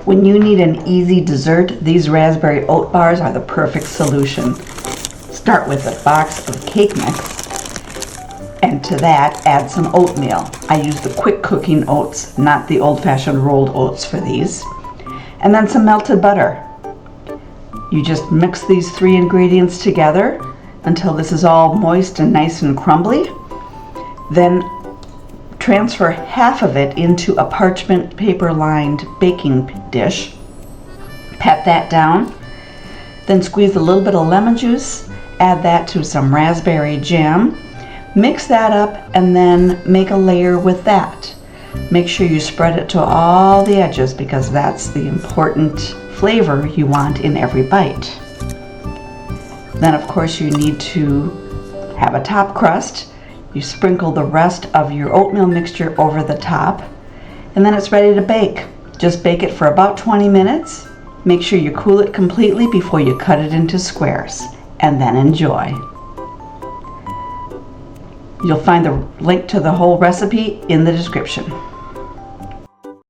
When you need an easy dessert, these raspberry oat bars are the perfect solution. Start with a box of cake mix, and to that add some oatmeal. I use the quick cooking oats, not the old-fashioned rolled oats for these. And then some melted butter. You just mix these three ingredients together until this is all moist and nice and crumbly. Then transfer half of it into a parchment paper lined baking dish. Pat that down. Then squeeze a little bit of lemon juice, add that to some raspberry jam. Mix that up and then make a layer with that. Make sure you spread it to all the edges because that's the important flavor you want in every bite. Then of course you need to have a top crust. You sprinkle the rest of your oatmeal mixture over the top, and then it's ready to bake. Just bake it for about 20 minutes. Make sure you cool it completely before you cut it into squares, and then enjoy. You'll find the link to the whole recipe in the description.